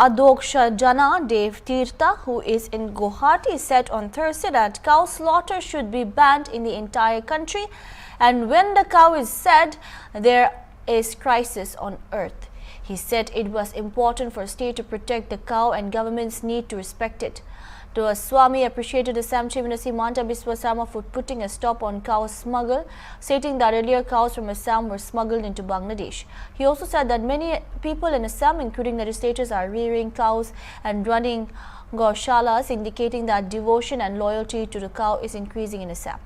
Adoksha Jana Dev Tirtha, who is in Guwahati, said on Thursday that cow slaughter should be banned in the entire country, and when the cow is said, there is crisis on earth. He said it was important for state to protect the cow and governments need to respect it. The Swami appreciated Assam Chief Minister Himanta Biswa Sarma for putting a stop on cow smuggle, stating that earlier cows from Assam were smuggled into Bangladesh. He also said that many people in Assam, including legislators, are rearing cows and running gaushalas, indicating that devotion and loyalty to the cow is increasing in Assam.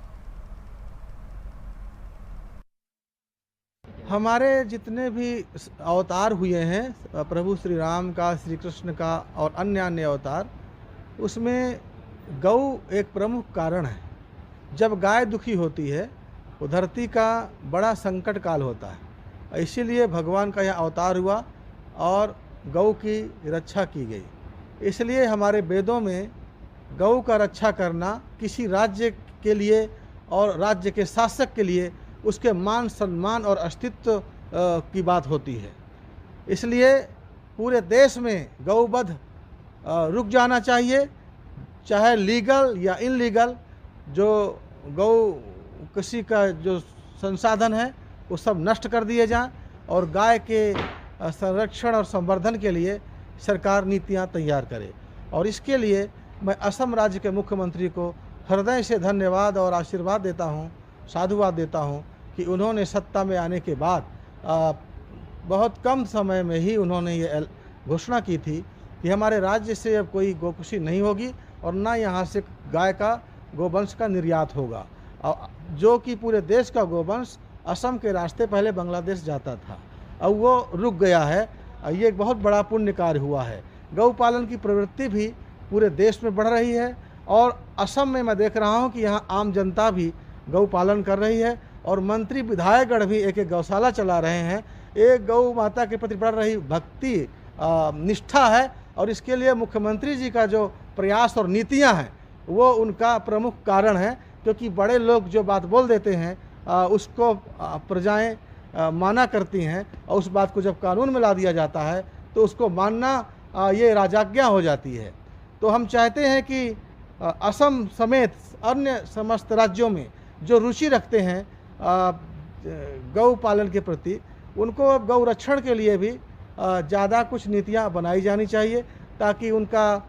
हमारे जितने भी अवतार हुए हैं प्रभु श्री राम का, श्री कृष्ण का और अन्य अवतार, उसमें गौ एक प्रमुख कारण है। जब गाय दुखी होती है तो धरती का बड़ा संकट काल होता है, इसीलिए भगवान का यह अवतार हुआ और गौ की रक्षा की गई। इसलिए हमारे वेदों में गौ का रक्षा करना किसी राज्य के लिए और राज्य के शासक के लिए उसके मान सम्मान और अस्तित्व की बात होती है। इसलिए पूरे देश में गौवध रुक जाना चाहिए, चाहे लीगल या इनलीगल। जो गौ कृषि का जो संसाधन है वो सब नष्ट कर दिए जाएं और गाय के संरक्षण और संवर्धन के लिए सरकार नीतियां तैयार करे। और इसके लिए मैं असम राज्य के मुख्यमंत्री को हृदय से धन्यवाद और आशीर्वाद देता हूं, साधुवाद देता हूं कि उन्होंने सत्ता में आने के बाद बहुत कम समय में ही उन्होंने ये घोषणा की थी कि हमारे राज्य से अब कोई गोकृषि नहीं होगी और ना यहाँ से गाय का गोवंश का निर्यात होगा, और जो कि पूरे देश का गोवंश असम के रास्ते पहले बांग्लादेश जाता था, अब वो रुक गया है। ये एक बहुत बड़ा पुण्य कार्य हुआ है। गौ पालन की प्रवृत्ति भी पूरे देश में बढ़ रही है और असम में मैं देख रहा हूँ कि यहाँ आम जनता भी गौ पालन कर रही है और मंत्री विधायकगण भी एक एक गौशाला चला रहे हैं। एक गौ माता के प्रति बढ़ रही भक्ति निष्ठा है और इसके लिए मुख्यमंत्री जी का जो प्रयास और नीतियां हैं वो उनका प्रमुख कारण है, क्योंकि बड़े लोग जो बात बोल देते हैं उसको प्रजाएं माना करती हैं और उस बात को जब कानून में ला दिया जाता है तो उसको मानना ये राजाज्ञा हो जाती है। तो हम चाहते हैं कि असम समेत अन्य समस्त राज्यों में जो रुचि रखते हैं गौ पालन के प्रति, उनको गौ रक्षण के लिए भी ज़्यादा कुछ नीतियाँ बनाई जानी चाहिए, ताकि उनका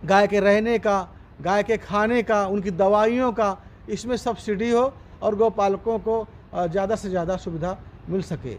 गाय के रहने का, गाय के खाने का, उनकी दवाइयों का इसमें सब्सिडी हो और गौपालकों को ज़्यादा से ज़्यादा सुविधा मिल सके।